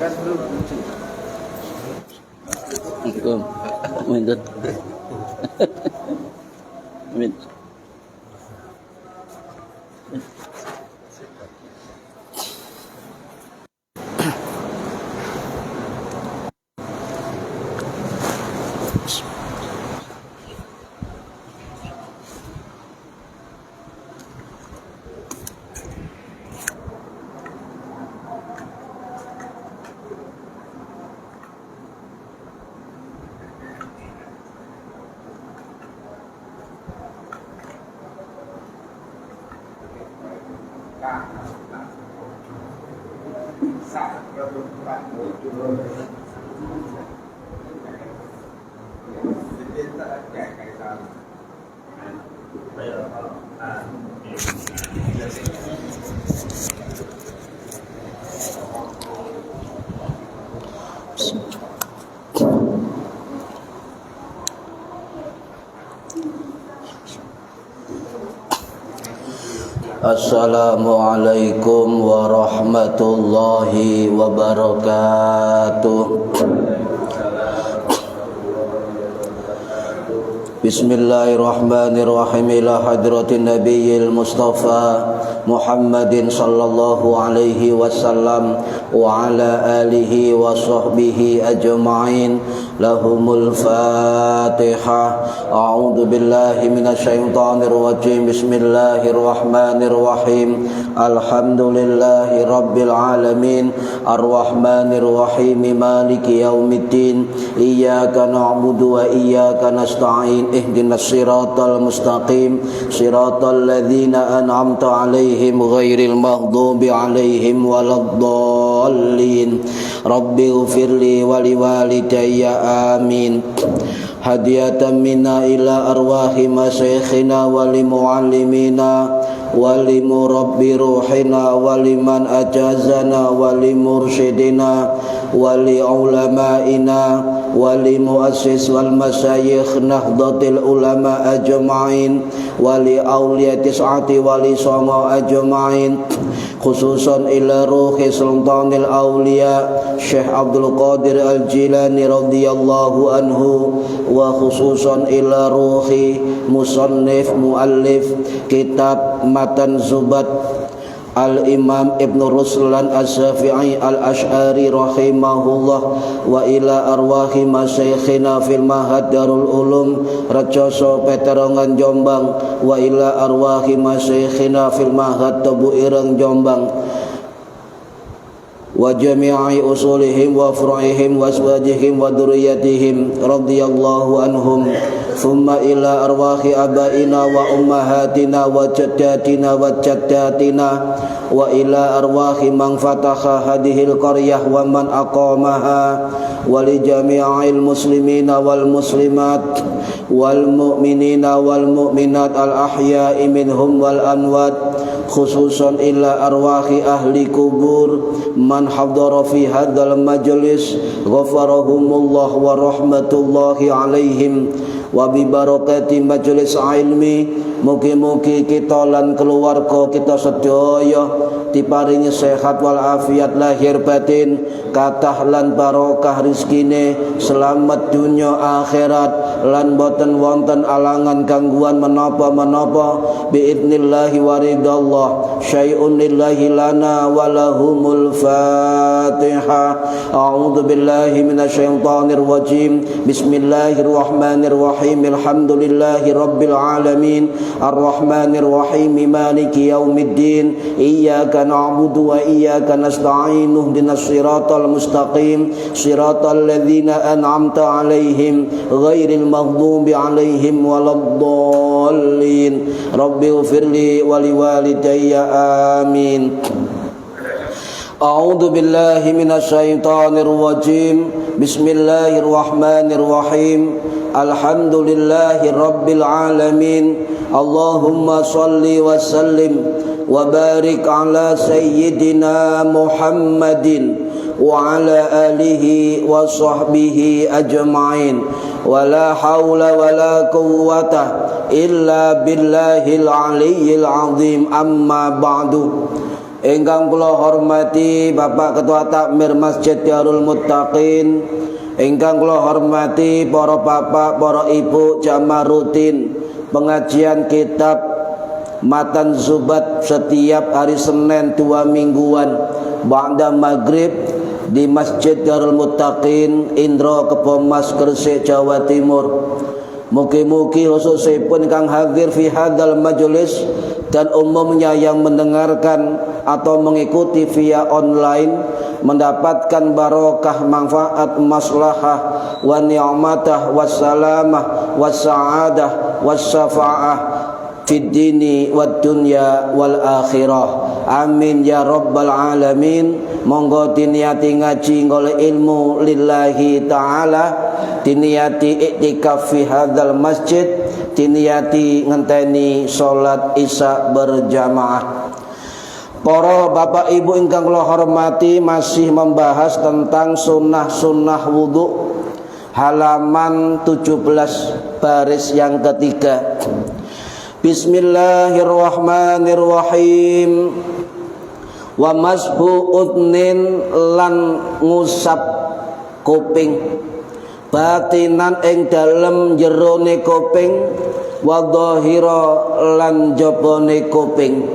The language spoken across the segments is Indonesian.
Assalamualaikum. Minta. Minta. Assalamualaikum warahmatullahi wabarakatuh. Bismillahirrahmanirrahim. Ila hadratin nabiyil mustafa Muhammadin sallallahu alaihi wasallam wa ala alihi wa sahbihi ajma'in. Lahumul Fatihah. A'udzu billahi minasyaitonir rajim. Bismillahirrahmanirrahim. Alhamdulillahi rabbil alamin. Arrahmanir rahim. Maliki yaumiddin. Iyyaka na'budu wa iyyaka nasta'in. Ihdinas siratal mustaqim. Siratal ladzina an'amta 'alaihim ghairil maghdubi 'alaihim waladdallin. Rabbighfirli wa liwalidayya amin. Hadiyatan minna ila arwahi masyayikhina wa limuallimina wa limurabbi ruhina wa liman ajazana wa limursyidina wa liulamaina wa limuassis wal masyayikh nahdlatul ulama ajma'in wa li awliya tis'ati wa li sama ajma'in. Khususan ila ruhi sultanil awliya Syekh Abdul Qadir Al-Jilani radhiyallahu anhu, wa khususan ila ruhi musannif muallif kitab Matan Zubat Al-Imam Ibn Ruslan As-Syafi'i Al-Ash'ari rahimahullah, wa ila arwahi masyayikhina fil Mahad Darul Ulum Rejoso Peterongan Jombang, wa ila arwahi masyayikhina fil Mahad Tebu Ireng Jombang, wa jami'i usulihim wa furu'ihim wa aswajihim wa dzurriyyatihim radhiyallahu anhum. Thumma ila arwahi abaina wa ummahatina wa jaddatina wa jaddatina, wa ila arwahi man fataha hadhil qaryah wa man aqamaha, wa li jami'il muslimina wal muslimat wal mu'minina wal mu'minat al ahya'i minhum wal anwat. Khususan ila arwahi ahli kubur man hadara fi hadzal majlis ghafarahumullah wa rahmatullahi alaihim, wa bi barakati majlis ilmi. Mugi-mugi kita lan keluarga kita sedaya diparingi sehat wal afiat lahir batin, kathah lan barokah rezekine, selamat dunya akhirat, lan boten wonten alangan gangguan menapa-menapa biidnillahi waridallah. Syai'un lillahi lana walahumul Fatihah. A'udzu billahi minasyaitonir rajim. Bismillahirrahmanirrahim. Alhamdulillahi rabbil alamin. Ar-Rahmanir Rahim. Maliki yaumiddin. Iyyaka na'budu wa iyyaka nasta'in. Ihdinas siratal mustaqim. Siratal ladzina an'amta 'alaihim ghairil maghdubi 'alaihim waladdallin. Rabbighfirli wa liwalidayya amin. A'udzu billahi minasyaitonir rajim. Bismillahirrahmanirrahim. Alhamdulillahi rabbil alamin. Allahumma salli wa sallim wa barik ala sayyidina Muhammadin wa ala alihi wa sahbihi ajma'in. Wa la hawla wa la quwwata illa billahil aliyyil azim. Amma ba'du. Ingkang kula hormati Bapak Ketua Takmir Masjid Darul Muttaqin, ingkang kula hormati para bapak, para ibu jamaah rutin pengajian kitab Matan Zubat setiap hari Senin 2 mingguan ba'da maghrib di Masjid Darul Muttaqin, Indro Kepomas, Gresik, Jawa Timur. Mugi-mugi khususipun kang hadir fi hadzal majelis dan umumnya yang mendengarkan atau mengikuti via online mendapatkan barokah, manfaat, maslahah, wa ni'matah, wassalamah, wassa'adah, wassafa'ah fid dini wad dunya wal akhirah. Amin ya rabbal alamin. Monggo diniati ngaji ngoleh ilmu lillahi ta'ala, diniati iktikaf fi hadzal masjid, diniati ngenteni salat isya berjamaah. Para bapak ibu ingkang kula hormati, masih membahas tentang sunnah-sunnah wudu, halaman 17 baris yang ketiga. Bismillahirrahmanirrahim. Wa mashu udnin lan ngusap kuping, batinan ing dalem jerone kuping, wa dhahira lan jabone kuping,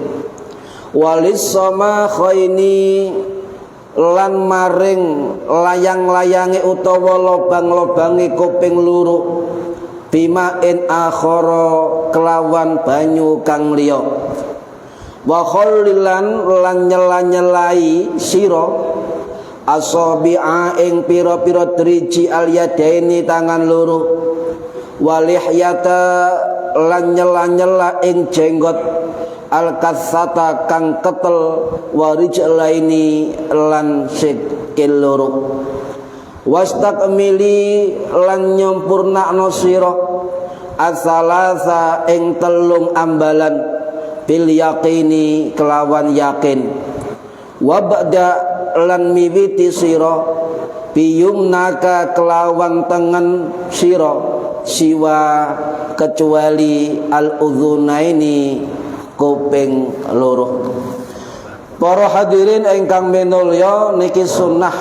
walis sama khaini lan maring layang-layange utawa lobang-lobange kuping luru, bima in akhara kelawan banyu kang liya, wa khallilan lan nyela-nyelai sira asabi'a ing pira-pira driji alyadaini tangan loro, walihyata lan nyela-nyela ing jenggot al-katsata kang ketel, warijlaini lan sikil loro, wastakmili lan nyampurnakno sira asalasa ing telung ambalan bil yaqini kelawan yakin, wa ba'da lan miwiti sira biyumnaka kelawan tengen sira siwa kecuali al udhunaini kuping loro. Para hadirin ingkang minulya, niki sunnah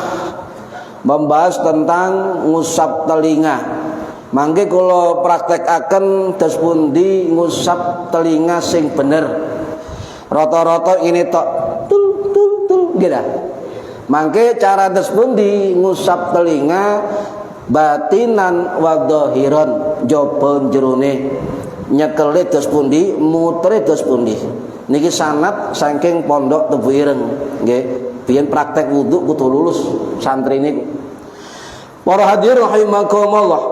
membahas tentang ngusap telinga. Mangke kula praktekaken dos pundi ngusap telinga sing bener. Rata-rata ini tok tul tul tul gitu. Mangke cara dos pundi ngusap telinga batinan wa dhahiran, jaba jerone, nyekele dos pundi, mutere dos pundi. Niki sanad saking Pondok Tebu Ireng nggih. Biyen praktek wudu kudu lulus santri niku. Para hadirin rahimakumullah,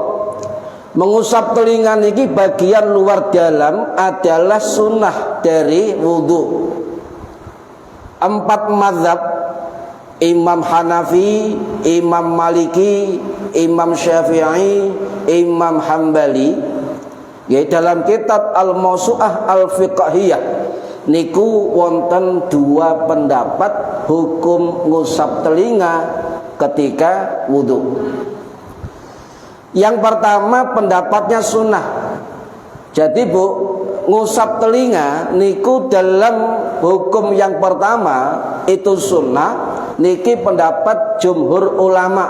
mengusap telinga niki bagian luar dalam adalah sunnah dari wudu. 4 mazhab, Imam Hanafi, Imam Maliki, Imam Syafi'i, Imam Hambali, ya, dalam kitab Al-Mawsu'ah Al-Fiqhiyah niku wonten 2 pendapat hukum ngusap telinga ketika wudu. Yang pertama pendapatnya sunnah. Jadi bu, ngusap telinga niku dalam hukum yang pertama itu sunnah. Niki pendapat jumhur ulama,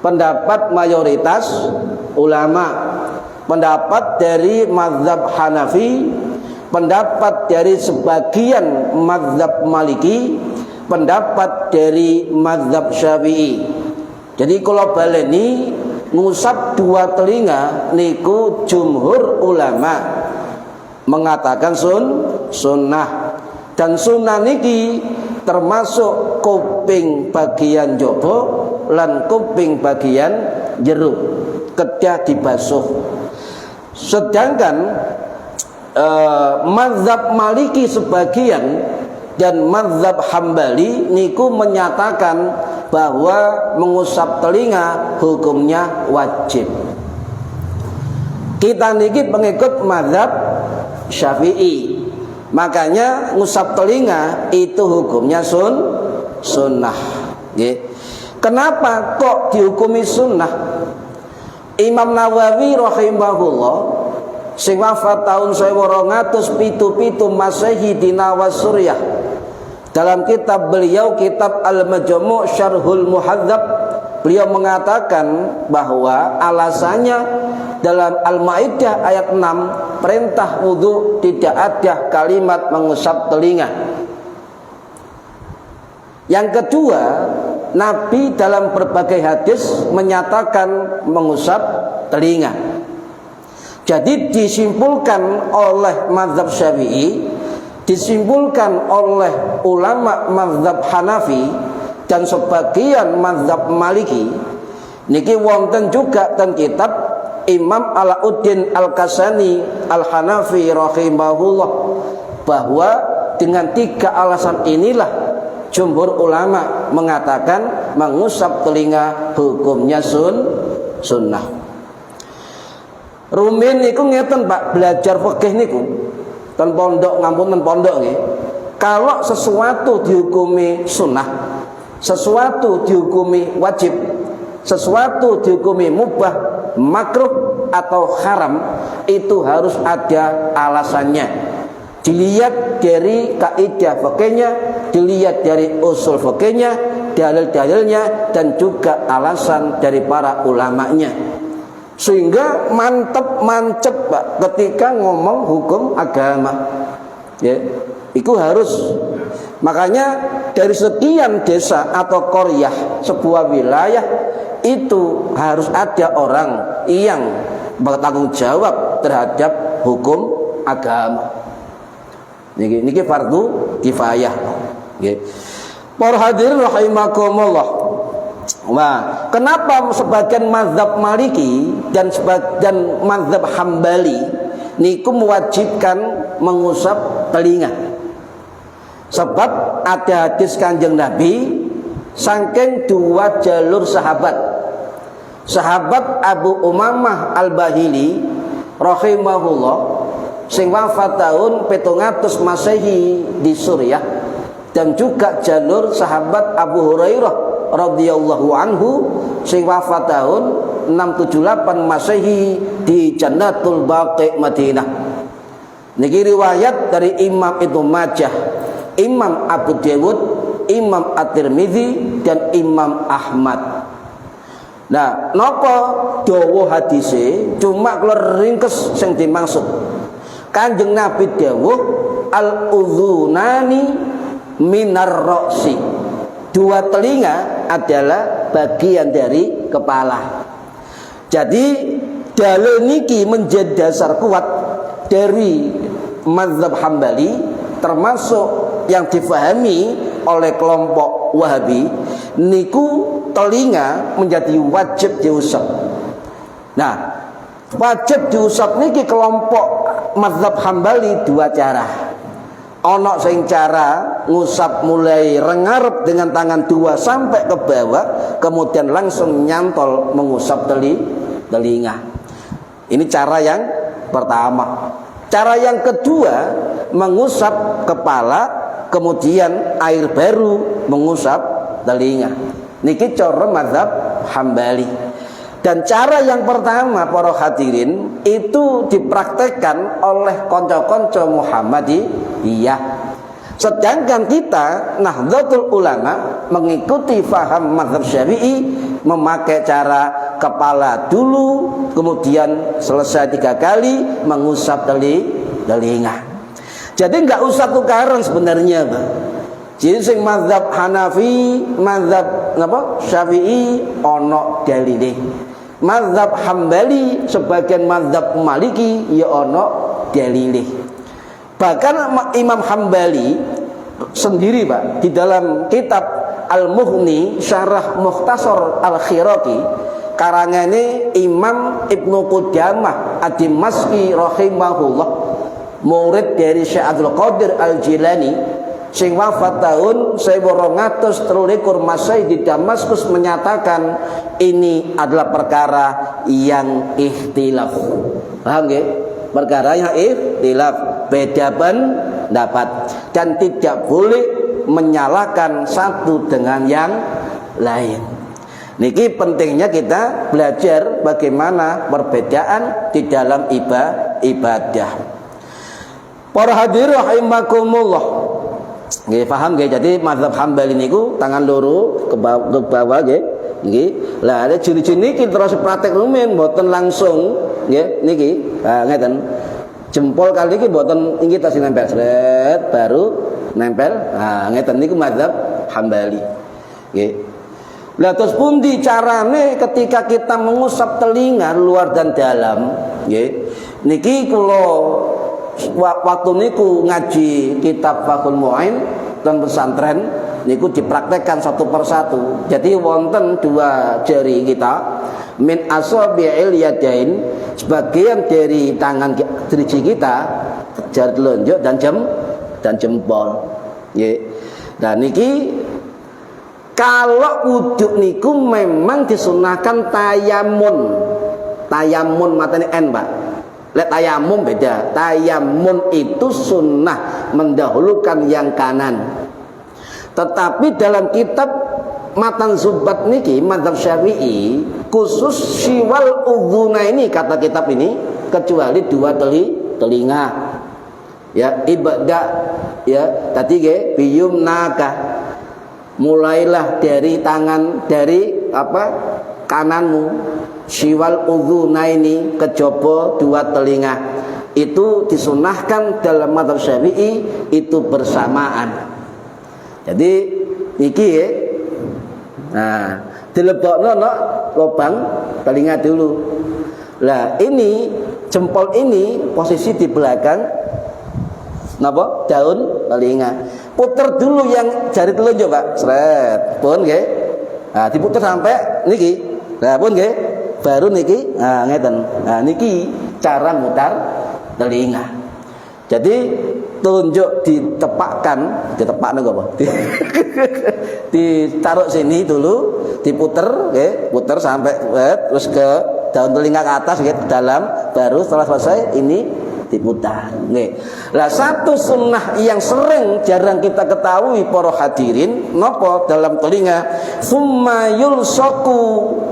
pendapat mayoritas ulama, pendapat dari mazhab Hanafi, pendapat dari sebagian mazhab Maliki, pendapat dari mazhab Syafi'i. Jadi kalau baleni ngusap 2 telinga niku jumhur ulama mengatakan sunnah. Dan sunnah niki termasuk kuping bagian jaba lan kuping bagian jero kedah dibasuh. Sedangkan mazhab Maliki sebagian dan mazhab Hambali niku menyatakan bahwa mengusap telinga hukumnya wajib. Kita niki pengikut mazhab Syafi'i, makanya ngusap telinga itu hukumnya sunnah. Kenapa kok dihukumi sunnah? Imam Nawawi rahimahullah sing wafat tahun 1277 Masehi di Nawas Suriah, Dalam kitab beliau, kitab Al-Majmu' Syarhul Muhadzab, beliau mengatakan bahwa alasannya dalam Al-Maidah ayat 6 perintah wudu tidak ada kalimat mengusap telinga. Yang kedua, Nabi dalam berbagai hadis menyatakan mengusap telinga. Jadi disimpulkan oleh mazhab Syafi'i, disimpulkan oleh ulama mazhab Hanafi dan sebagian mazhab Maliki, niki wonten juga dan kitab Imam Alauddin Al-Kasani Al-Hanafi rahimahullah, bahwa dengan 3 alasan inilah jumhur ulama mengatakan mengusap telinga hukumnya sunnah. Rumin niku ngeten Pak, belajar fikih niku ten pondok, ngampun pondok nggih. Kalau sesuatu dihukumi sunnah, sesuatu dihukumi wajib, sesuatu dihukumi mubah, makruh atau haram, itu harus ada alasannya. Dilihat dari kaidah fikihnya, dilihat dari usul fikihnya, dalil-dalilnya, dan juga alasan dari para ulamanya. Sehingga mantep Pak ketika ngomong hukum agama, ya, itu harus. Makanya dari sekian desa atau qaryah sebuah wilayah itu harus ada orang yang bertanggung jawab terhadap hukum agama. Niki fardu kifayah. Nggih. Para hadirin rahimakumullah. Nah, kenapa sebagian mazhab Maliki dan sebagian mazhab Hambali niku mewajibkan mengusap telinga? Sebab ada hadis Kanjeng Nabi saking 2 jalur sahabat. Sahabat Abu Umamah Al-Bahili rahimahullah sing wafat tahun 700 Masehi di Suriah, dan juga jalur sahabat Abu Hurairah radhiyallahu anhu sing wafat tahun 678 Masehi di Jannatul Baqi Madinah. Niki riwayat dari Imam Ibnu Majah, Imam Abu Dawud, Imam At-Tirmidzi, dan Imam Ahmad. Nah, napa dawa hadise cuma keluar ringkes sing dimaksud. Kanjeng Nabi dawuh al-udhunani minar ra'si. 2 telinga adalah bagian dari kepala. Jadi dalil niki menjadi dasar kuat dari mazhab Hambali, termasuk yang difahami oleh kelompok Wahabi, niku telinga menjadi wajib diusap. Nah, wajib diusap niki kelompok mazhab Hambali 2 cara. Ono sing cara ngusap mulai rengarep dengan tangan 2 sampai ke bawah, kemudian langsung nyantol mengusap telinga. Ini cara yang pertama. Cara yang kedua, mengusap kepala, kemudian air baru mengusap telinga. Niki cara mazhab Hambali. Dan cara yang pertama para hadirin itu dipraktekkan oleh konco-konco Muhammadiyah. Sedangkan kita Nahdlatul Ulama mengikuti faham mazhab Syafi'i, memakai cara kepala dulu, kemudian selesai 3 kali mengusap telinga. Jadi nggak usah tukaran sebenarnya, Pak. Jadi sing mazhab Hanafi, mazhab Syafi'i ono dalile. Mazhab Hambali sebagian mazhab Maliki ya ono dalile. Bahkan Imam Hambali sendiri Pak, di dalam kitab Al-Mughni Syarah Mukhtasar Al-Khiraqi karangane Imam Ibnu Qudamah Ad-Dimashqi rahimahullah, murid dari Syekh Abdul Qadir Al-Jilani sing wafat tahun 1223 Masehi di Damaskus, menyatakan ini adalah perkara yang ikhtilaf. Paham nggih? Perkara yang ikhtilaf, beda pendapat, dan tidak boleh menyalahkan satu dengan yang lain. Niki pentingnya kita belajar bagaimana perbedaan di dalam ibadah. Para hadirin rahimakumullah. Nggih paham nggih. Jadi mazhab Hambali niku tangan loro ke bawah nggih. Nggih. Lah ada ciri-ciri niki terus praktek rumen mboten langsung nggih niki. Ngeten. Jempol kali iki mboten inggih tas nempel sret baru nempel. Ngeten niku mazhab Hambali. Nggih. Lah terus pundi carane ketika kita mengusap telinga luar dan dalam nggih. Niki kula waktu niku ngaji kitab Fathul Mu'in dan pesantren niku dipraktekkan satu persatu. Jadi wonten dua jari kita min asabi'il yadain, sebagian dari tangan driji kita jari telunjuk dan jempol. Nggih. Dan niki kalau wudhu niku memang disunahkan tayamun. Tayamun matane N, Pak. Lek tayamum beda. Tayamun itu sunnah mendahulukan yang kanan. Tetapi dalam kitab Matan Zubat niki mazhab Syafi'i khusus siwal udhuna ini kata kitab ini kecuali dua telinga. Ya ibda ya tadi ge biyum naka. Mulailah dari tangan dari kananmu. Siwal udhuna ini kejaba dua telinga itu disunahkan dalam mazhab Syafi'i itu bersamaan. Jadi iki ya. Nah, dilebokno lubang telinga dulu. Lah ini jempol ini posisi di belakang napa? Daun telinga. Puter dulu yang jari telunjuk, Pak. Sret. Pun nggih. Nah, diputer sampai niki. Lah pun nggih. Baru niki, ngeten. Nah niki cara mutar telinga. Jadi tunjuk ditepakkan apa? Ditaruh sini dulu, diputer, puter sampai terus ke daun telinga ke atas, ke dalam. Baru setelah selesai ini diputar. Lah satu sunnah yang sering jarang kita ketahui para hadirin, napa dalam telinga, summa yulsaku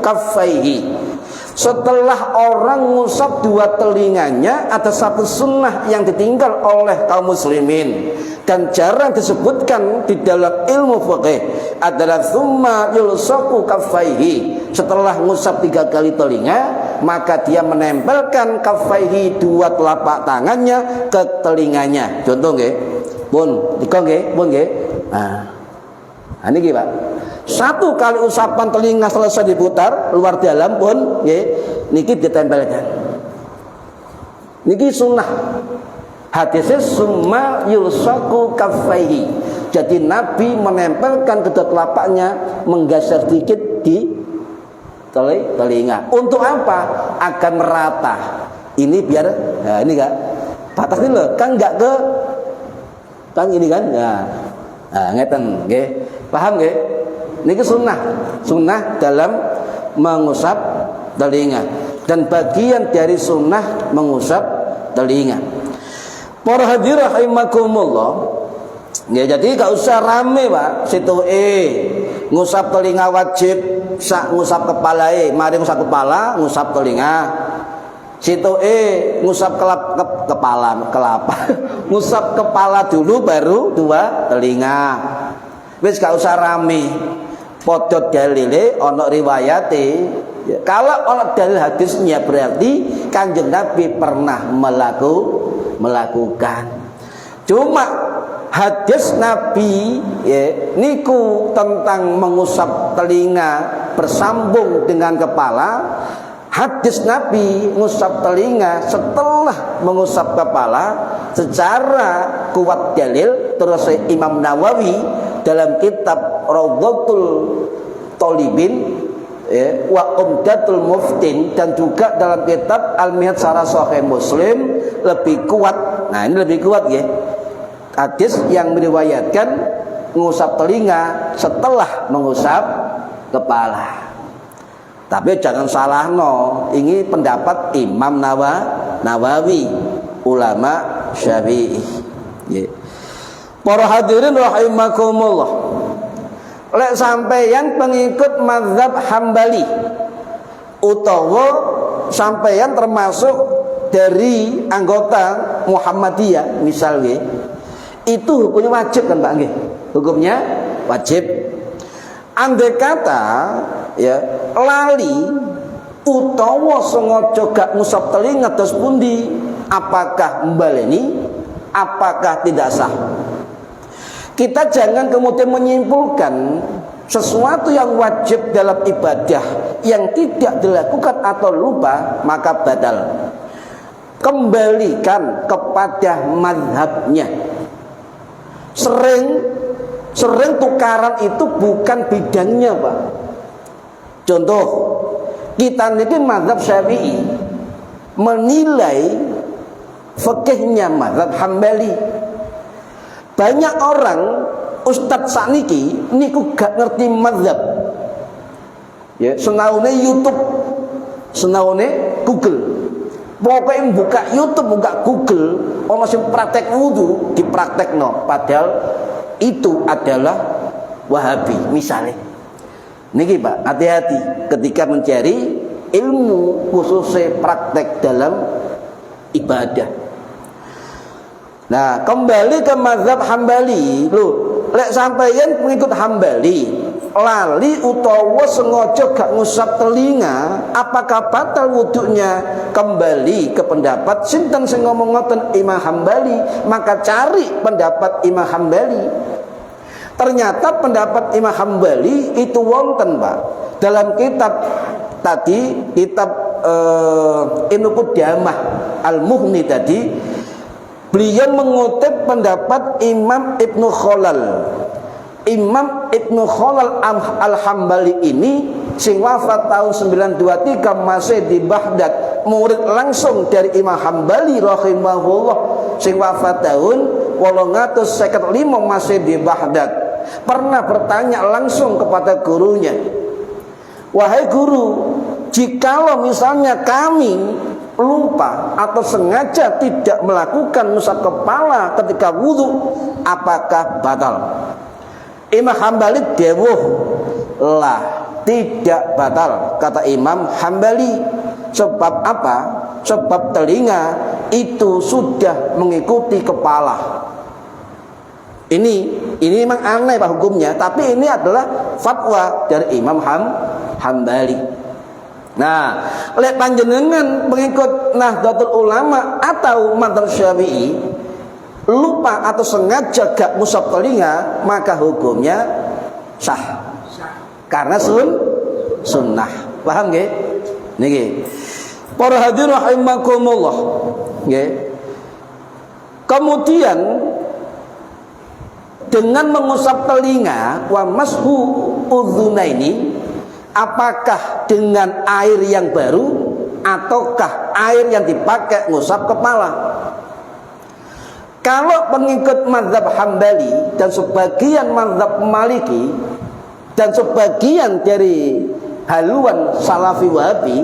kaffaihi. Setelah orang ngusap dua telinganya, ada satu sunnah yang ditinggal oleh kaum muslimin dan jarang disebutkan di dalam ilmu fikih adalah summa yulsaku kaffaihi. Setelah ngusap 3 kali telinga, maka dia menempelkan kaffaihi dua telapak tangannya ke telinganya. Contoh nggih. Pun, dikon nggih, pun nggih. Nah, niki Pak. Satu kali usapan telinga selesai diputar luar dalam pun nggih niki ditempelkan. Niki sunnah. Hadisnya summa yulsaku kaffaihi. Jadi Nabi menempelkan kedua telapaknya menggeser sedikit di telinga. Untuk apa? Agar merata. Ini biar ini Kak. Batas ini loh, kan enggak ke kan ini kan. Ngeten nggih. Paham nggih? Niki sunnah dalam mengusap telinga dan bagian dari sunnah mengusap telinga. Para hadirin rahimakumullah. Ya jadi gak usah rame Pak. Situ ngusap telinga wajib, sak ngusap kepala mari ngusap kepala, ngusap telinga. Situ ngusap kepala ngusap kepala dulu baru dua telinga. Wis gak usah rame. Podot dalile ana riwayate. Kalau ana dalil hadisnya berarti Kanjeng Nabi pernah melakukan. Cuma hadis Nabi niku tentang mengusap telinga bersambung dengan kepala. Hadis Nabi ngusap telinga setelah mengusap kepala secara kuat dalil. Terus Imam Nawawi dalam kitab Raudhatul Thalibin wa Umdatul Muftin dan juga dalam kitab Al-Minhaj Syarah Sahih Muslim lebih kuat. Nah ini lebih kuat ya. Hadis yang meriwayatkan mengusap telinga setelah mengusap kepala. Tapi jangan salah ini pendapat Imam Nawawi, ulama Syafi'i. Para hadirin rahimakumullah. Lek sampeyan pengikut mazhab Hambali utawa sampeyan termasuk dari anggota Muhammadiyah misalnya, itu hukumnya wajib kan Pak nggih? Hukumnya wajib. Andai kata ya lali utawa sengaja gak ngusap telinga terus pundi, apakah mbaleni, apakah tidak sah? Kita jangan kemudian menyimpulkan sesuatu yang wajib dalam ibadah yang tidak dilakukan atau lupa maka batal. Kembalikan kepada mazhabnya. Sering tukaran itu bukan bidangnya Pak. Contoh, kita ini mazhab Syafi'i menilai fikihnya mazhab Hambali. Banyak orang Ustadz sakniki niku gak ngerti mazhab. Ya, senaune YouTube, senaune Google. Pokoknya buka YouTube, buka Google, ono sing praktek wudu dipraktekno, padahal itu adalah Wahabi misalnya. Niki Pak, hati-hati ketika mencari ilmu khususnya praktek dalam ibadah. Nah, kembali ke mazhab Hambali. Loh, lek sampeyan pengikut Hambali, lali utawa sengaja gak ngusap telinga, apakah batal wudunya? Kembali ke pendapat sinten sing ngomong ngoten, Imam Hambali, maka cari pendapat Imam Hambali. Ternyata pendapat Imam Hambali itu wonten Pak dalam kitab tadi, kitab Inukut Damah Al-Mughni tadi. Beliau mengutip pendapat Imam Ibnu Khalal. Imam Ibnu Khalal Al-Hambali ini sing wafat tahun 923 masih di Baghdad, murid langsung dari Imam Hambali rahimahullah sing wafat tahun 855 masih di Baghdad. Pernah bertanya langsung kepada gurunya, wahai guru, jikalau misalnya kami lupa atau sengaja tidak melakukan ngusap kepala ketika wudu, apakah batal? Imam Hambali dawuh, lah, tidak batal, kata Imam Hambali. Sebab apa? Sebab telinga itu sudah mengikuti kepala. Ini memang aneh Pak hukumnya, tapi ini adalah fatwa dari Imam Hambali. Nah, lek panjenengan pengikut Nahdlatul Ulama atau mazhab Syafi'i lupa atau sengaja gak ngusap telinga, maka hukumnya sah. Karena sunnah. Paham nggih? Niki. Para hadirin rahimakumullah. Nggih. Kemudian dengan mengusap telinga wa mashu udzunaini, apakah dengan air yang baru ataukah air yang dipakai ngusap kepala? Kalau pengikut mazhab Hambali dan sebagian mazhab Maliki dan sebagian dari haluan Salafi Wahabi,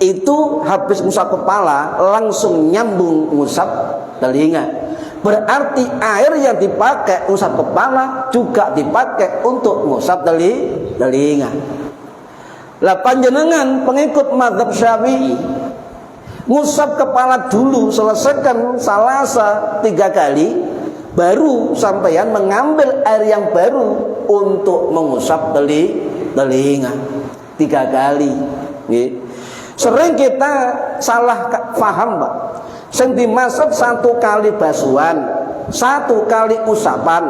itu habis ngusap kepala langsung nyambung ngusap telinga. Berarti air yang dipakai ngusap kepala juga dipakai untuk ngusap telinga. Lah panjenengan pengikut mazhab Syafi'i ngusap kepala dulu, selesaikan salasa 3 kali, baru sampeyan mengambil air yang baru untuk mengusap telinga 3 kali. Sering kita salah paham Pak. Sing dimaksud 1 kali basuhan, 1 kali usapan,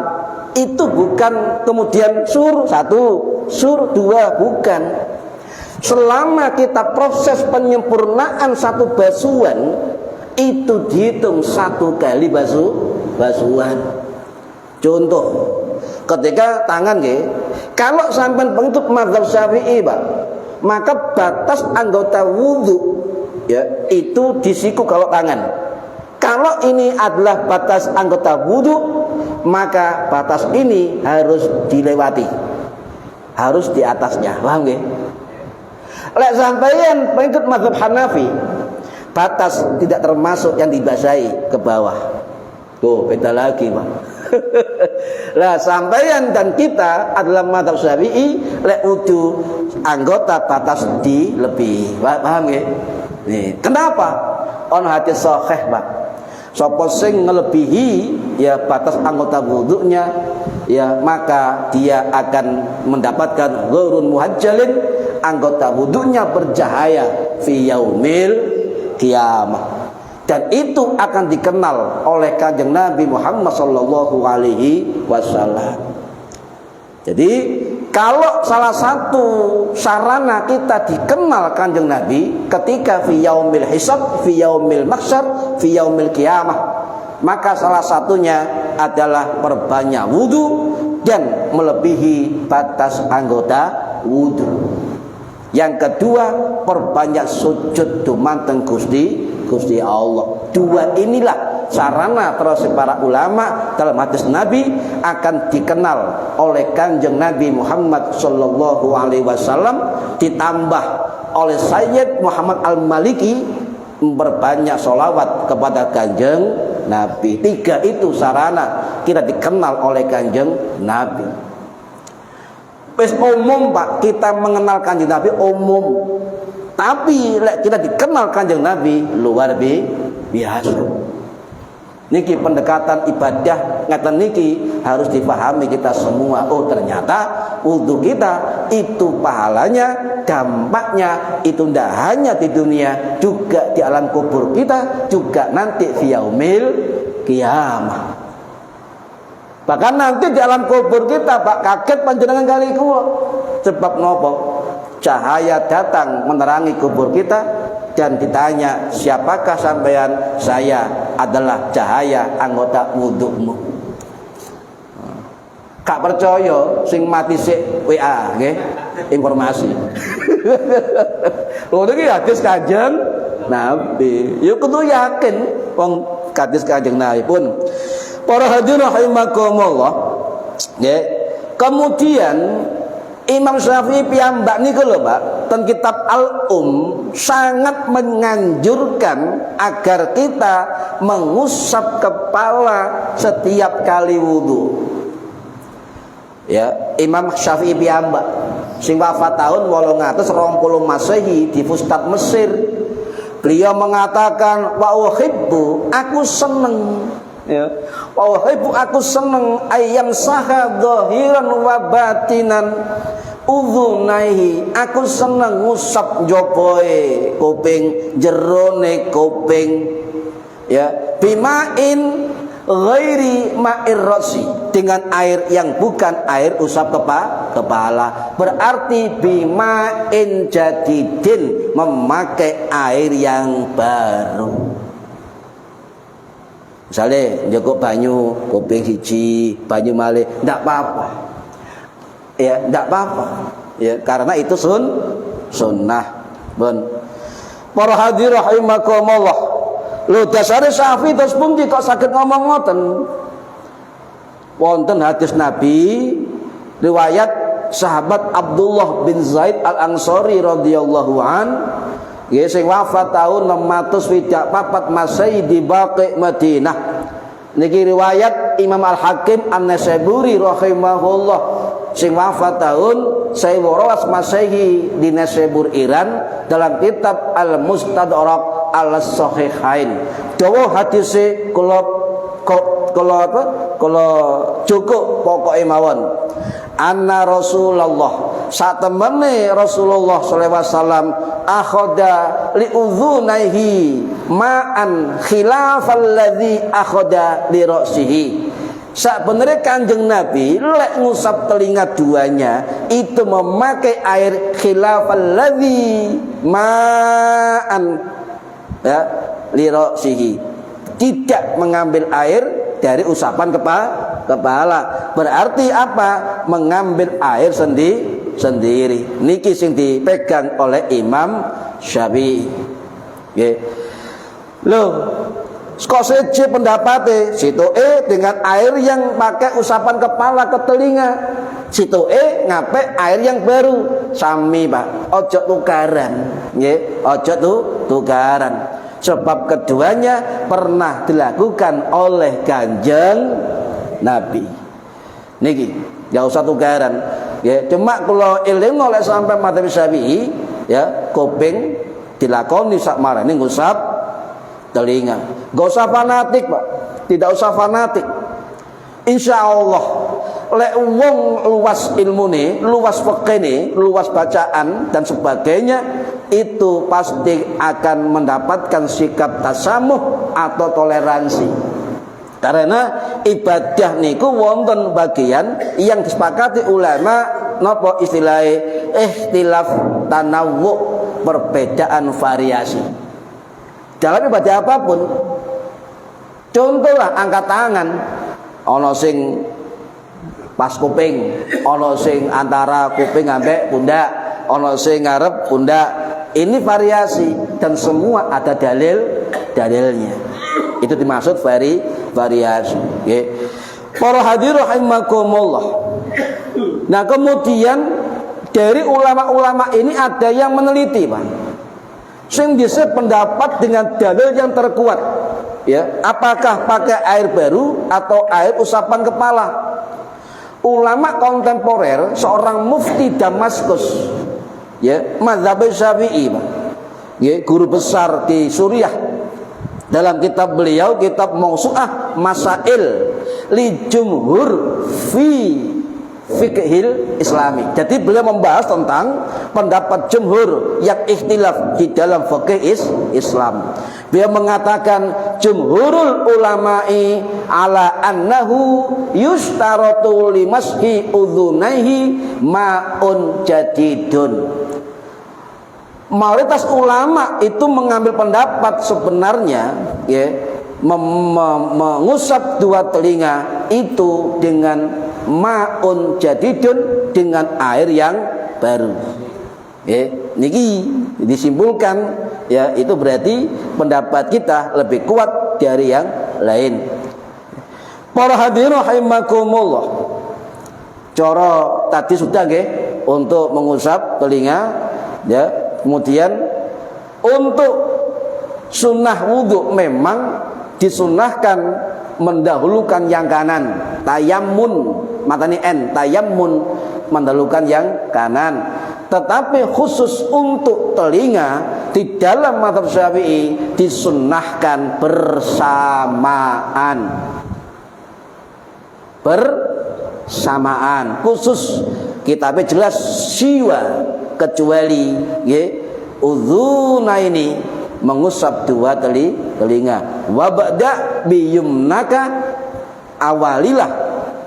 itu bukan kemudian sur 1, sur 2, bukan. Selama kita proses penyempurnaan 1 basuhan, itu dihitung 1 kali basuhan. Contoh, ketika tangan nggih, kalau sampai pengikut mazhab Syafi'i Pak, maka batas anggota wudu ya itu di siku kalau tangan. Kalau ini adalah batas anggota wudu, maka batas ini harus dilewati, harus di atasnya. Paham nggih? Lek sampeyan pengikut mazhab Hanafi, batas tidak termasuk yang dibasahi ke bawah. Tuh, beda lagi, Pak. Lah sampeyan dan kita adalah mazhab Syafi'i, lek wudu anggota batas dilebih. Paham nggih? Nih, kenapa? On hadis sahih, Pak. Sapa sing ngelebihi ya batas anggota wudunya, ya maka dia akan mendapatkan ghurun muhajjalin, anggota wudunya bercahaya fi yaumil qiyamah. Dan itu akan dikenal oleh Kanjeng Nabi Muhammad sallallahu alaihi wasallam. Jadi kalau salah satu sarana kita dikenal Kanjeng Nabi ketika fi yaumil hisab, fi yaumil mahsyar, fi yaumil qiyamah, maka salah satunya adalah perbanyak wudu dan melebihi batas anggota wudu. Yang kedua, perbanyak sujud dumateng Gusti Allah. Dua inilah sarana terus para ulama dalam hadis Nabi akan dikenal oleh Kanjeng Nabi Muhammad sallallahu alaihi wasallam, ditambah oleh Sayyid Muhammad Al-Maliki berbanyak sholawat kepada Kanjeng Nabi. Tiga itu sarana kita dikenal oleh Kanjeng Nabi. Wis umum Pak, kita mengenal Kanjeng Nabi umum. Tapi kita dikenal Kanjeng Nabi luar biasa. Niki pendekatan ibadah ngeten niki harus dipahami kita semua. Oh ternyata wudu kita itu pahalanya, dampaknya itu tidak hanya di dunia, juga di alam kubur kita, juga nanti fi yaumil qiyamah. Bahkan nanti di alam kubur kita Pak kaget panjenengan kali kuwi. Sebab nopo? Cahaya datang menerangi kubur kita dan ditanya, siapakah sampean? Saya adalah cahaya anggota wudumu. Kak percaya sing mati sik WA nggih informasi. Lho iki hadis Kanjeng Nabi. Ya kudu yakin wong hadis Kanjeng Nabi pun. Para hadirin rahimakumullah. Nggih. Kemudian Imam Syafi'i piyambak niku lho, Pak, ten kitab sangat menganjurkan agar kita mengusap kepala setiap kali wudu. Ya, Imam Syafi'i piyambak sing wafat tahun 820 Masehi di Fustat Mesir. Beliau mengatakan wa uhibbu, aku seneng, ya. Wa uhibbu, aku seneng ayam saha dhahiran wa batinan udhunaihi, aku seneng ngusap jopoe kuping, jerone kuping, ya, bimain ghairi ma'ir rasi, dengan air yang bukan air usap kepala. Berarti bimain jadidin, memakai air yang baru. Misalnya njoko banyu kuping siji, banyu malih, ndak apa-apa. Ya, ndak apa-apa. Ya, karena itu sunnah. Pun para hadirin rahimakumullah. Lho dasare Syafi'i terus pundi kok saged ngomong ngoten. Wonten hadis Nabi riwayat sahabat Abdullah bin Zaid Al-Ansari radhiyallahu an, nggih, sing wafat tahun 604 Masehi di Baqi Madinah. Niki riwayat Imam Al-Hakim An-Naisaburi rahimahullah, sing wafat tahun 1200 Masehi di Naisabur Iran, dalam kitab Al-Mustadrak Al-Sahihain. Dawa hadise kula cukup pokoke mawon. Anna Rasulullah, satemene Rasulullah sallallahu alaihi wasallam akhoda li udhunaihi ma'an khilafal ladzi akhoda li ra'sihi. Sabenere Kanjeng Nabi lek ngusap telinga duanya itu memakai air khilafal ladzi ma'an, ya, li ra'sihi, tidak mengambil air dari usapan kepala. Berarti apa? Mengambil air sendiri. Niki sing dipegang oleh Imam Syafi'i. Nggih. Loh, kok seje pendapatnya sitoke dengan air yang pakai usapan kepala ke telinga, sitoke ngape air yang baru. Sami, Pak. Ojo tukaran. Nggih, ojo tukaran. Sebab keduanya pernah dilakukan oleh Kanjeng Nabi. Niki, enggak usah tukaran. Ya, cuma kalau eling oleh sampai madzhab Syafi'i, ya, kuping dilakoni sak marane ngusap telinga. Enggak usah fanatik, Pak. Tidak usah fanatik. insyaallah lek wong luas ilmune, luas fikihne, luas bacaan dan sebagainya, itu pasti akan mendapatkan sikap tasamuh atau toleransi. Karena ibadah niku wonten bagian yang disepakati ulama napa istilahnya ikhtilaf tanawwu, perbedaan variasi. Dalam ibadah apapun, contohlah angkat tangan, ana sing pas kuping, ana sing antara kuping ambek pundak, ana sing ngarep pundak. Ini variasi dan semua ada dalilnya. Itu dimaksud variasi. Okay. Para hadirin rahimakumullah. Nah, kemudian dari ulama-ulama ini ada yang meneliti, Pak. Sing bisa pendapat dengan dalil yang terkuat. Ya, apakah pakai air baru atau air usapan kepala? Ulama kontemporer, seorang mufti Damaskus, ya, mazhab Syafi'i, Pak. Ya, guru besar di Suriah. Dalam kitab beliau, kitab Mausu'ah Masail li Jumhur fi Fiqhil Islami. Jadi beliau membahas tentang pendapat jumhur yang ikhtilaf di dalam fikih Islam. Beliau mengatakan jumhurul ulama'i ala annahu yustaratu limashi udhunaihi ma'un jadidun. Mayoritas ulama itu mengambil pendapat sebenarnya, ya, mengusap dua telinga itu dengan ma'un jadidun, dengan air yang baru. Ya, niki disimpulkan, ya, itu berarti pendapat kita lebih kuat dari yang lain. Para hadirin rahimakumullah. Cara tadi sudah nggih untuk mengusap telinga, ya. Kemudian untuk sunnah wudu memang disunahkan mendahulukan yang kanan, tayammun, matani n, tayammun, mendahulukan yang kanan. Tetapi khusus untuk telinga di dalam mazhab Syafi'i disunnahkan bersamaan. Khusus kitabnya jelas siwa, kecuali udzunaini, mengusap dua telinga. Wa ba'da biyumnaka, awalilah,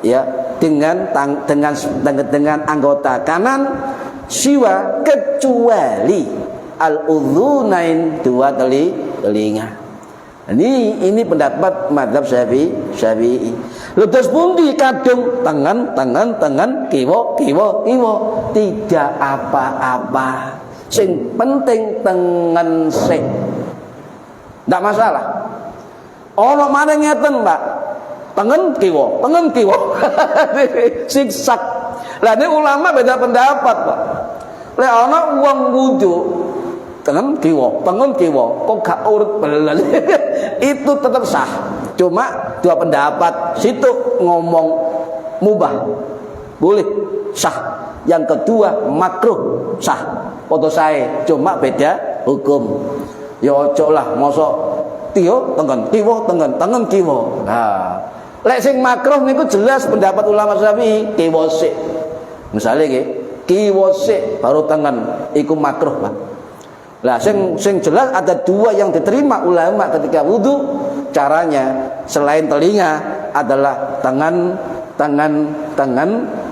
ya, dengan anggota kanan, siwa, kecuali al-udzunain, dua telinga. Ini pendapat mazhab Syafi'i. Lepas pundi kadung tangan kiwa. Tidak apa-apa. Sing penting tengen sik. Ndak masalah. Ono maneh ngeten, Pak. Tengen kiwa. Siksak. Lah ini ulama beda pendapat, Pak. Lek ana wong wudu tengen kiwa, kok gak urut belan. Itu tetap sah. Cuma dua pendapat, situ ngomong mubah, boleh, sah. Yang kedua makruh, sah. Foto saya, cuma beda hukum. Ya ojo lah, mosok tiyo tengen kiwa. Nah, lek sing makruh niku jelas pendapat ulama Syafi'i, kiwa sik. Misale nggih, kiwa sik baru tengen, iku makruh, Pak. Lah sing jelas ada dua yang diterima ulama ketika wudu. Caranya selain telinga adalah tangan,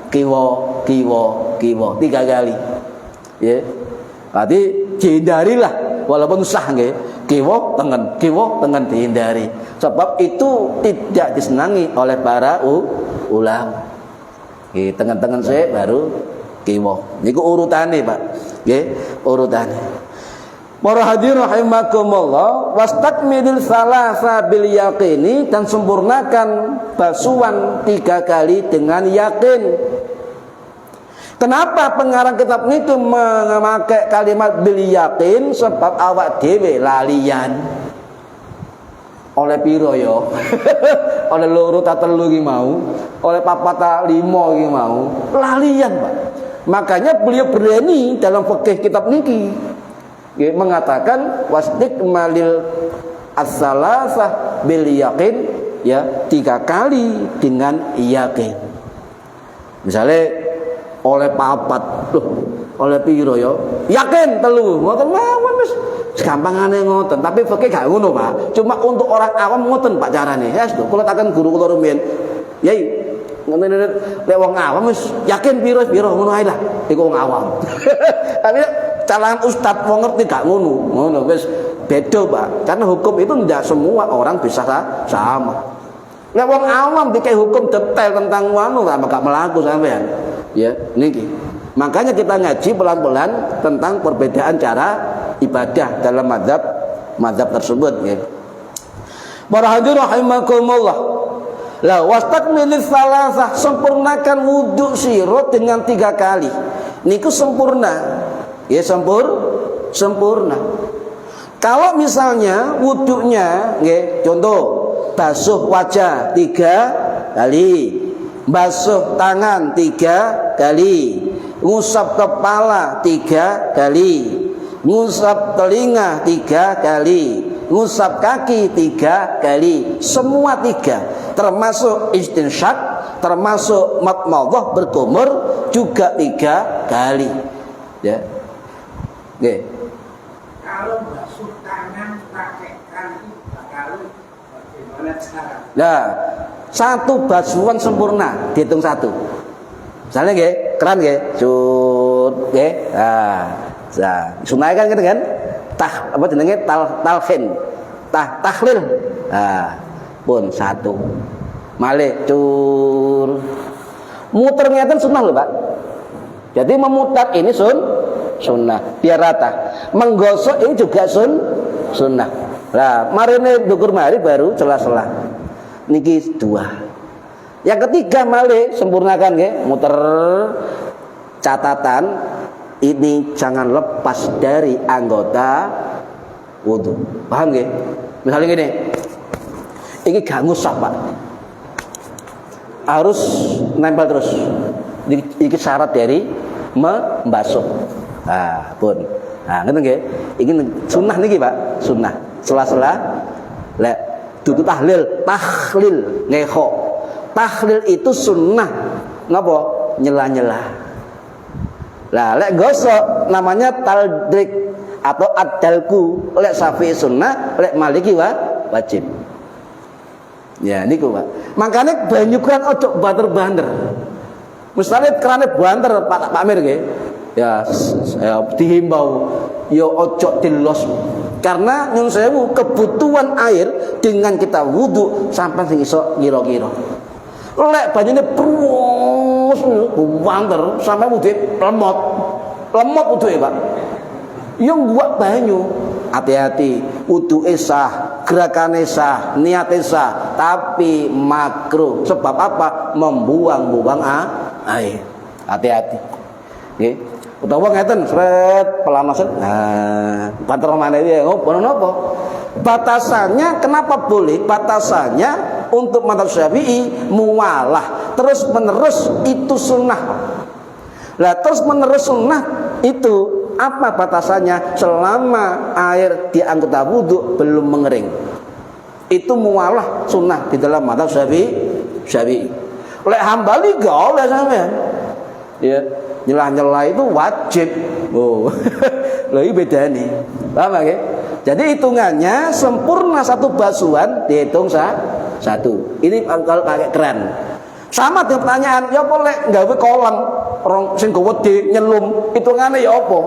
kiwa, 3 kali. Ya. Berarti dihindarilah walaupun sah nggih. Kiwa tengen dihindari. Sebab itu tidak disenangi oleh para ulama. Nggih, tengen sik baru kiwa. Niku urutane, Pak. Nggih, urutane. Para hadirin rahimakumullah, wastakmilil salasa bil yaqini, dan sempurnakan basuhan 3 kali dengan yakin. Kenapa pengarang kitab itu memakai kalimat bil yaqin? Sebab awak dhewe lalian. Oleh piro yo? Oleh loro ta telu iki mau, oleh papat ta 5 iki mau. Lalian, Pak. Makanya beliau berani dalam fikih kitab niki mengatakan wastikmalil as-salasah bil yaqin, ya 3 kali dengan yakin. Misalnya oleh papat, loh, oleh piro ya? Yakin telu, ngoten mawon wis gampangane ngoten. Tapi fikih gak ngono, Pak. Cuma untuk orang awam ngoten Pak carane. Ya, kula takon guru kula rumiyin. Yai, ngene nek wong awam wis yakin piro ngono ae lah. Iku wong awam. Tapi calangan ustaz wong ngerti gak ngono. Ngono wis beda, Pak. Karena hukum itu tidak semua orang bisa sama. Nek wong awam dikei hukum detail tentang anu gak melaku sampean. Ya, niki. Makanya kita ngaji pelan-pelan tentang perbedaan cara ibadah dalam mazhab tersebut ya. Para hadirin rahimakumullah. La wastakmilis salasah, sempurnakan wudu sira dengan 3 kali. Niku sempurna. Ya sempurna. Kalau misalnya wudunya nggih, contoh basuh wajah 3 kali, basuh tangan 3 kali, ngusap kepala 3 kali, ngusap telinga 3 kali, ngusap kaki 3 kali, semua 3, termasuk istinsyak, termasuk madmadhah berkumur juga 3 kali. Ya. Oke. Kalau basuh tangan pakai kaki, kalau bagaimana cara? Nah, 1 basuhan sempurna dihitung 1. Misalnya nggih, keran nggih, cut nggih. Sunah kan gitu kan? Apa jenenge talhin. Tahlil. Pun 1. Malih cur. Muter ngeten sunah lho, Pak. Jadi memutar ini sunnah biar rata. Menggosok ini juga sunnah. Lah, marine dukur mari baru celah-celah. Niki 2. Yang ketiga malih sempurnakan nggih, muter. Catatan ini jangan lepas dari anggota wudu. Paham nggih? Misalnya gini. Iki gak ngusap, Pak. Harus nempel terus. Iki syarat dari membasuh. Pun. Ngoten nggih. Iki sunnah niki, Pak. Sunnah. Sela-sela lek dudu tahlil ngekho. Tahlil itu sunnah. Napa? Nyela-nyela. Lah lek gosok namanya taldrik atau adalku. Lek Syafi'i sunnah, lek Maliki wajib. Ya niku, Pak. Makanya banyu kan ojo banter-banter. Misalnya kerane banter Pak Amir nggih. Ya dihimbau ya ojo dilos. Karena nyun sewu kebutuhan air dengan kita wudu sampai sing iso ngira-ngira. Lek banyune terus banter sampai wudu lemot wuduke, Pak. Yang buat banyu hati-hati, wuduke sah, gerakane sah, niate sah, tapi makruh. Sebab apa? Membuang-buang air. Hati-hati. Nggih. Utawa ngeten sret pelamasan. Banter mana iki ngono napa? Batasannya kenapa boleh? Batasannya untuk mazhab Syafi'i muwalah. Terus menerus itu sunnah. Lah terus menerus sunnah itu apa batasannya? Selama air di anggota wudu belum mengering. Itu muwalah sunnah di dalam mazhab Syafi'i. Oleh Hambali gak oleh sampean. Ya, nyelah-nyelah itu wajib. Oh. Lha iki bedane. Paham nggih? Jadi hitungannya sempurna 1 basuhan dihitung 1. Ini kalau pakai keran. Sama dengan pertanyaan, ya apa lek gawe kolam orang sing gede nyelum, hitungane ya apa?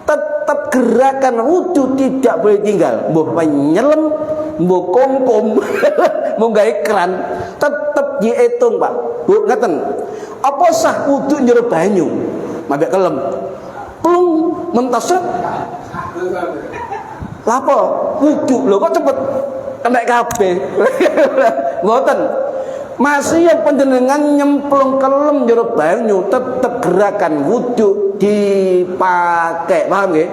Tetap gerakan wudu tidak boleh tinggal. Mbuh nyelem, mbuh kongkom, mbuh gawe keran, tetap dihitung, Pak. Bu, ngeten. Apa sah wudu nyuruh banyu? Mabek kelem. Plung mentasep. Lah apa? Wudu lho kok cepet kena kabeh. Mboten. Masih yang penjenengan nyemplung kelem nyuruh banyu, tetap gerakan wudu dipakai. Paham nggih?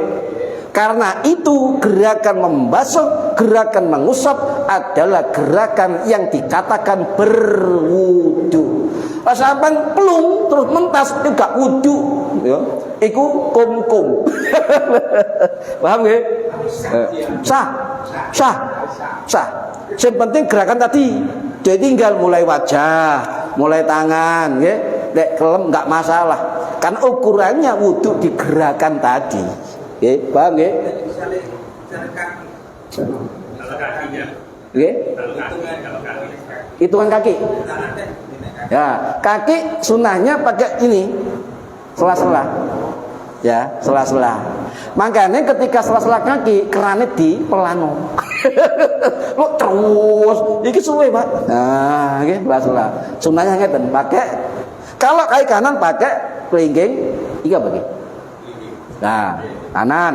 Karena itu gerakan membasuh, gerakan mengusap adalah gerakan yang dikatakan berwudu. Pas sampean plung terus mentas itu gak wudu, ya. Iku kum. Paham nggih? Sah. Yang penting gerakan tadi. Jadi tinggal mulai wajah, mulai tangan, nggih. Nek kelem enggak masalah. Kan ukurannya wudu di gerakan tadi. Nggih, paham nggih? Misalnya kaki. Kalau kakinya. Nggih. Kalau kaki. Hitungan kaki. Ya, kaki sunahnya pakai ini. Sela-sela. Ya, sela-sela. Makanya ketika sela-sela kaki kerane di pelano. Lu terus iki suwe, Pak. Nah, nggih, sela-sela. Sunahnya ngeten, pakai kalau kaki kanan pakai kelingging iki apa iki? Nah, kanan.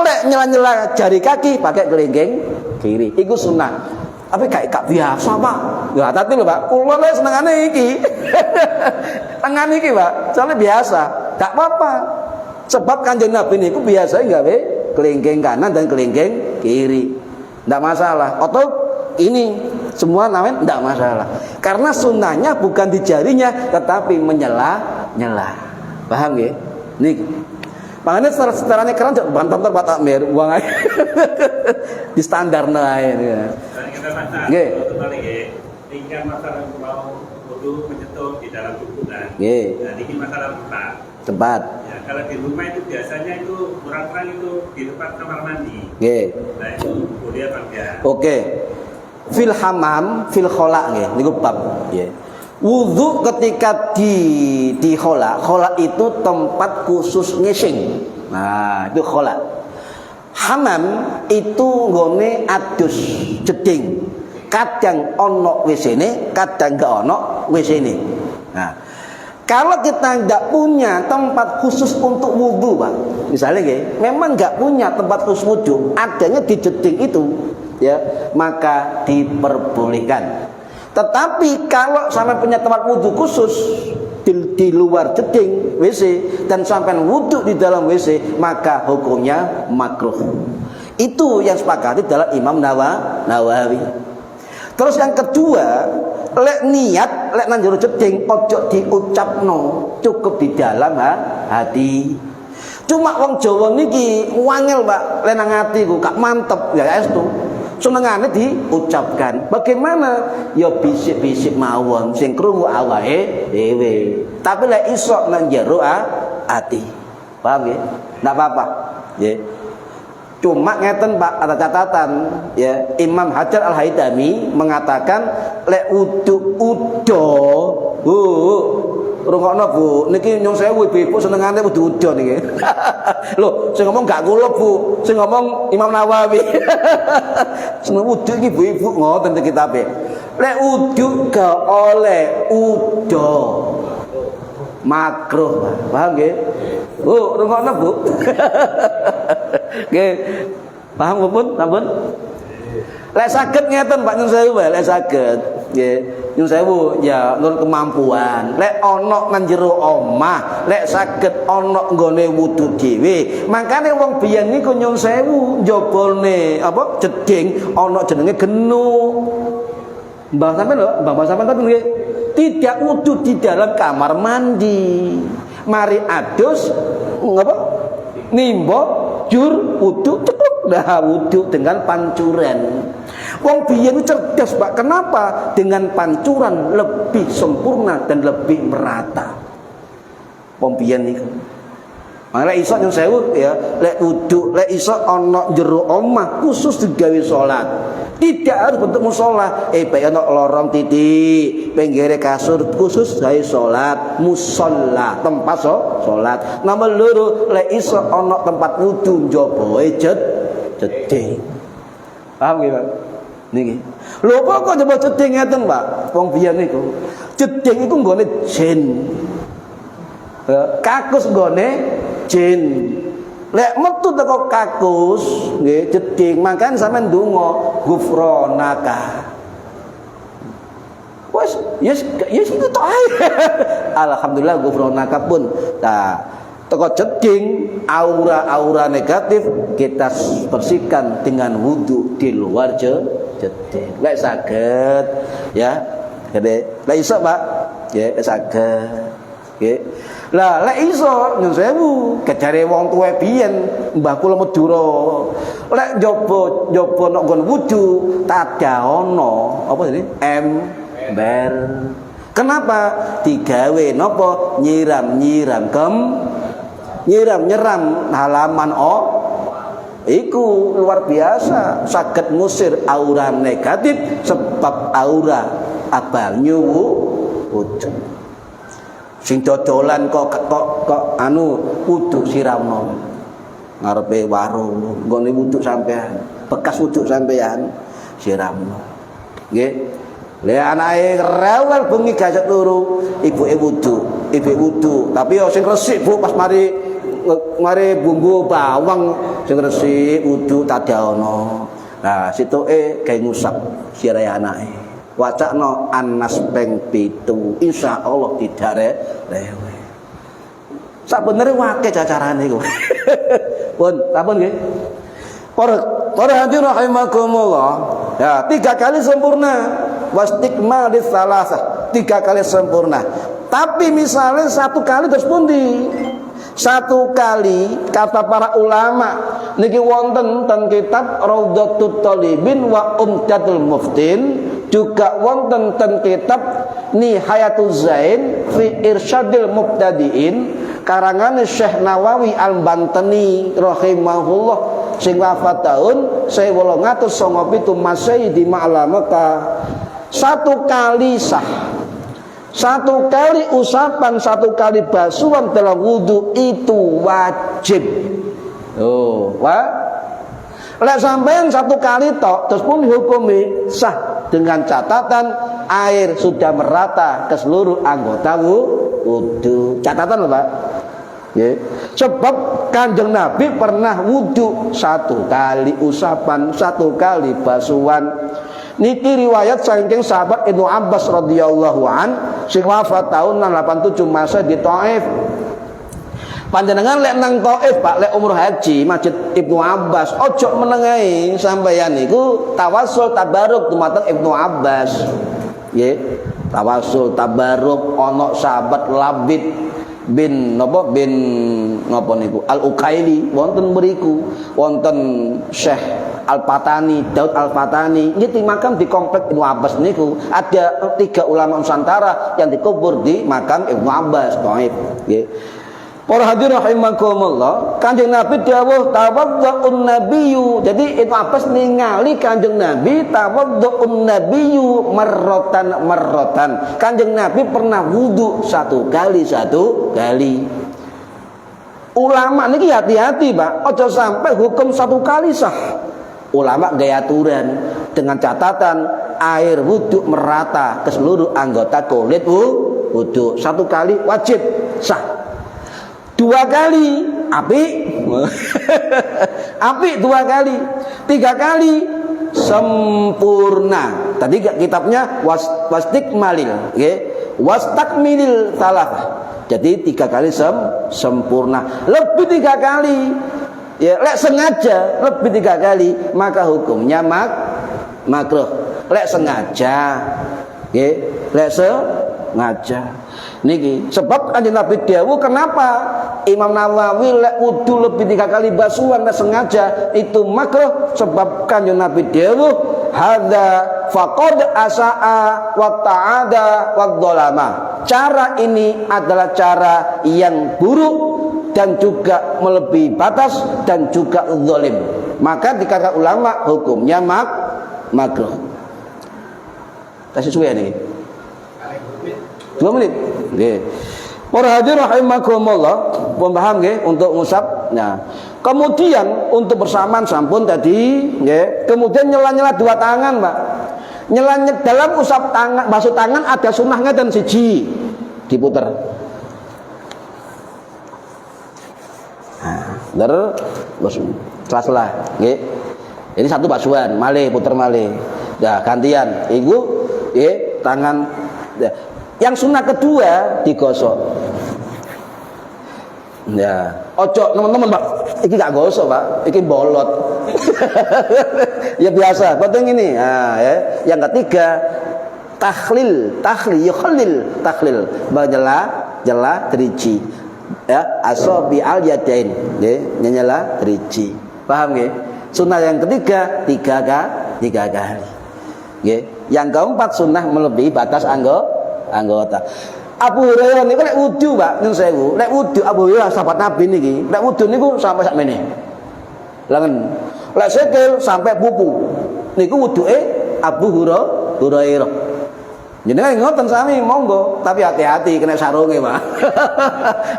Lek nyela-nyela jari kaki pakai kelingging kiri. Iku sunah. Tapi kayak biasa, Pak. Ya, hati lho, Pak. Kula lek senengane iki. Tangan iki, Pak. Soalnya biasa. Gak apa-apa. Sebab Kanjeng Nabi niku biasa gawe kelingking kanan dan kelingking kiri. Ndak masalah. Atau ini semua namanya ndak masalah. Karena sunnahnya bukan di jarinya tetapi menyela-nyela. Paham nggih? Niki. Makanya secara keren bantam Pak Takmir uang aja. Di standar ae. Nggih. Tinggal masalah mau wudu menyentuh di dalam tubuhan. Nggih. Nah, ini masalah tempat. Ya, kalau di rumah itu biasanya itu kurang-kurang itu di tempat kamar mandi. Nggih. Nah, itu boleh apa enggak? Oke. Fil hamam, fil khola nggih. Niku bab. Nggih. Wudu ketika di khola. Khola itu tempat khusus ngising. Nah, itu khola. Hamam itu nggone adus jeding. Kadang ono WC-ne, kadang gak ono WC-ne. Nah, kalau kita nggak punya tempat khusus untuk wudhu, Pak, misalnya memang nggak punya tempat khusus wudhu, adanya di jeding itu, ya, maka diperbolehkan. Tetapi kalau sampai punya tempat wudhu khusus di luar jeding WC dan sampai wudhu di dalam WC, maka hukumnya makruh. Itu yang sepakati dalam Imam Nawawi. Terus yang kedua, lek niat, lek nang jero jeding ojo diucapno, cukup di dalam hati. Cuma wong Jawa niki wangel, Pak, lek nang ati ku gak mantep ya estu. Senengane diucapkan. Bagaimana? Ya bisik-bisik mawon sing krungu awake dhewe. Tapi lek iso nang jero ati. Paham nggih? Enggak apa-apa. Nggih. Cuma ngeten, Pak, ada catatan ya, Imam Hajar Al-Haytami mengatakan lek wudu udo. Rungokno, Bu, niki nyong sewu ibu senengane wudu udo niki. Lho, sing ngomong gak kula, Bu, sing ngomong Imam Nawawi. Seneng wudu iki ibu-ibu ngoten te kitabe. Lek wudu gak oleh udo. Makruh, paham nggih? Bu, rungokno, Bu. Nggih. Paham pun, sampun? Lek saged ngeten Pak nyun sewu, lek saged. Nggih. Nyun sewu ya nur kemampuan. Lek ana nang jero omah, lek saged ana nggone wudu dhewe. Makane wong biyen niku nyun sewu njobone apa jeding ana jenenge genu. Mbah sampean lho, mbah sampean ngoten nggih. Tidak wudu di dalam kamar mandi. Mari adus ngapa? Nimba jur wudu cukup. Nah, wudu dengan pancuran. Wong biyen cerdas, Pak. Kenapa? Dengan pancuran lebih sempurna dan lebih merata. Wong biyen niku. Mangga iso nyun sewu ya, lek wudu, lek iso ana jero omah khusus digawe salat. Tidak harus bentuk musala. Bae ana lorong titik, pinggire kasur khusus gawe salat, musalla, tempat salat. Nomor loro, lek iso ana tempat wudu njaba jeding. Paham nggih, Pak? Niki. Lho kok njaba jeding ngeten, Pak? Wong biyen niku. Jeding iku nggone jin. Kakus nggone jin. Lek metu teko kakus nggih jeding, mangkan sampean ndonga ghufranaka. Wes, yes itu tok ae. Alhamdulillah ghufranaka pun. Nah, teko jeding aura-aura negatif kita bersihkan dengan wudu di luar jeding. Lek saged ya. Gede. Lek iso, Pak. Ya, saged. Nggih. Lah lek iso nyun sewu kejare wong tuwa biyen Mbah kula Madura. Lek njaba nek nggon wudu tadaono apa ini? Ember. Kenapa? Digawe napa? Nyiram halaman iku luar biasa saged ngusir aura negatif sebab aura abal nyuwu wudu. Sing dodolan kok wudu siramno ngarepe warung nggone wudu sampean bekas wudu sampean siramno nggih. Lah anake rewel bengi gajak turu ibuke wudu tapi yo sing resik Bu pas mari bumbu bawang sing resik wudu tadaono. Nah situke gawe ngusap sirahe anake. Wacana An-Nas ping 7 insyaallah didarewe. Sabenere wake cacarane iku. Pun nggih. Para hadirin rahimakumullah. Ya, 3 kali sempurna. Wastikmalis salasah. 3 kali sempurna. Tapi misalnya 1 kali terus pundi? 1 kali kata para ulama niki wonten ten kitab Raudhatut Thalibin wa Umdatul Muftin, juga wonten ten kitab Nihayatuz Zain fi Irsyadil Mubtadiin karangan Syekh Nawawi Al-Bantani rahimahullah sing wafat tahun 1897 Masehi di Ma'la Mekah. 1 kali sah, 1 kali usapan, 1 kali basuhan dalam wudu itu wajib. Lek sampean 1 kali tok terus pun hukumi sah dengan catatan air sudah merata ke seluruh anggota wudu. Catatan lho Pak. Nggih. Sebab Kanjeng Nabi pernah wudu 1 kali usapan, 1 kali basuhan. Niki riwayat saking sahabat Ibnu Abbas radhiyallahu an sing wafat tahun 87 masa di Thaif. Panjenengan lek nang Thaif Pak, lek umroh haji Masjid Ibnu Abbas, ojo menengahi sampeyan niku tawassul tabaruk dumateng Ibnu Abbas. Nggih. Tawassul tabaruk ana sahabat Labid bin napa niku Al-Ukaili wonten mriku, wonten Syekh Al-Fatani, Daud Al-Fatani nggih makam di komplek Ibnu Abbas niku ada 3 ulama Nusantara yang dikubur di makam Ibnu Abbas Thaif nggih. Para hadirin rahimakumullah, Kanjeng Nabi dawuh tawaddu'un nabiyyu. Jadi Ibnu Abbas ningali Kanjeng Nabi tawaddu'un nabiyyu marratan. Kanjeng Nabi pernah wudu 1 kali. Ulama niki hati-hati Pak, aja sampai hukum 1 kali sah. Ulama gaya aturan dengan catatan air wudu merata ke seluruh anggota kulit wudu. 1 kali wajib sah. 2 kali apik. Apik 2 kali. 3 kali sempurna. Tadi kitabnya wastikmalil, nggih. Wastakmilil salah. Jadi 3 kali sempurna. Lebih 3 kali. Ya, lek sengaja lebih 3 kali maka hukumnya makruh. Lek sengaja, nggih, lek sengaja. Niki sebab Kanjeng Nabi dawuh kenapa Imam Nawawi lek wudu lebih 3 kali basuhan lek sengaja itu makruh, sebab Kanjeng Nabi dawuh hadza faqad asaa wa ta'ada wa dzalama. Cara ini adalah cara yang buruk dan juga melebihi batas dan juga zalim. Maka dikatakan ulama hukumnya makruh. Kasih suwe niki. 2 menit. Nggih. Para hadirin rahimakumullah, pun paham nggih untuk ngusap. Nah, kemudian untuk bersamaan sampun tadi, nggih. Kemudian nyela-nyela 2 tangan, Pak. Nyelanya dalam usap tangan, basuh tangan ada sunahnya dan siji. Diputer. Nah, terus setelah nggih. Ini 1 basuhan, malih puter malih. Nah, gantian. Iku nggih, tangan ya. Yang sunnah kedua digosok. Ya, ojo teman-teman Pak, iki gak gosok Pak, iki bolot. Ya biasa, penting ini. Nah, ya. Yang ketiga tahlil, tahlil. Menyela nyela driji. Ya, asabi'al yadain. Nggih, nyela driji. Paham nggih? Sunnah yang ketiga 3 kali. Nggih. Yang keempat sunnah melebihi batas anggota. Abu Hurairah niku lek wudu, Pak, nyun sewu. Lek wudu Abu Hurairah sahabat Nabi niki, lek wudu niku sampai sakmene. Lengen. Lek sikil sampai pupu. Niku wuduke Abu Hurairah. Jenengan ngoten sami monggo, tapi hati-hati kena sarunge, Pak.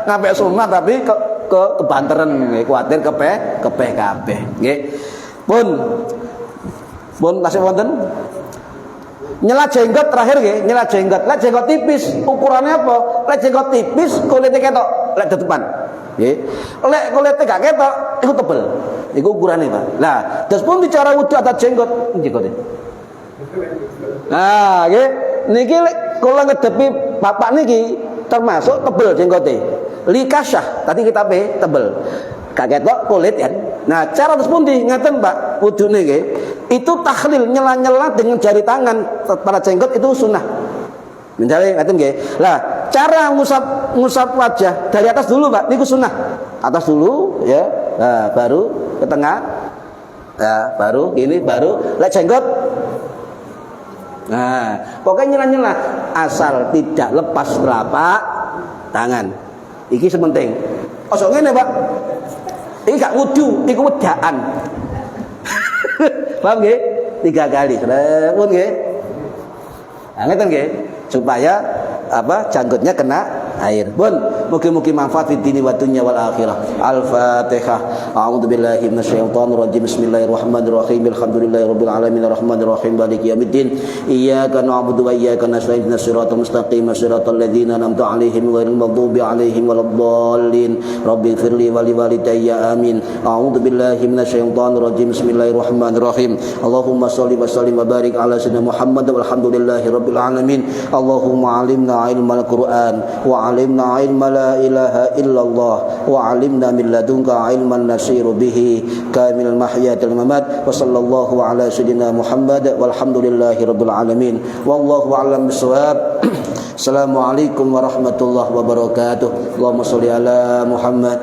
Ngapik sunat tapi kebanteren, kuwatir kepeh kabeh. Nggih. Pun tasih wonten. Nyela jenggot terakhir nggih, nyela jenggot. Lek jenggot tipis, ukurannya apa? Lek jenggot tipis kulite ketok, lek depan. Nggih. Lek kulite gak ketok, iku tebel. Iku ukurane, Pak. Lah, terus pun bicara wudu atas jenggot, jenggote. Nah, nggih. Niki lek kula ngedepi bapak niki termasuk tebel jenggote. Likasyah, tadi kita tebel. Gak ketok kulit kan. Nah, cara terus pundi ngaten, Pak, wudune nggih. Itu takhlil, nyela-nyela dengan jari tangan pada jenggot itu sunnah. Mencari ngaten nggih. Lah, cara ngusap wajah dari atas dulu, Pak, niku sunnah. Atas dulu ya. Nah, baru ke tengah. Ya, baru ini baru lek jenggot. Nah, pokoknya nyela-nyela asal tidak lepas telapak tangan. Iki sementing. Ojo ngene, Pak. Iki gak wudu, iku wedaan. Paham nggih? 3 kali. Pun nggih. Nah, ngeten nggih, supaya janggutnya kena air. Pun mugi-mugi manfaat di dini wa dunya wal akhirah. Al-Fatihah. A'udzubillahi minasyaitonir rajim. Bismillahirrahmanirrahim. Alhamdulillahirabbil alamin arrahmanir rahim maliki yaumiddin. Iyyaka na'budu wa iyyaka nasta'in. Ihdinas siratal mustaqim, siratal ladzina an'amta 'alaihim ghairil maghdubi 'alaihim waladdallin. Rabbighfirli wa liwalidayya amin. A'udzubillahi minasyaitonir rajim. Bismillahirrahmanirrahim. Allahumma shalli wa sallim wa barik ala sayyidina Muhammad walhamdulillahirabbil alamin. Allahumma 'allimna 'ilmal Qur'an wa 'allimna 'ilma la ilaha illallah wa 'allimna min ladunka 'ilman nasiru bihi kamil mahyatil mamat. Wa sallallahu ala sayyidina Muhammad walhamdulillahirabbil alamin. Wallahu a'lam bissawab. Assalamualaikum warahmatullahi wabarakatuh. Allahumma shalli ala Muhammad.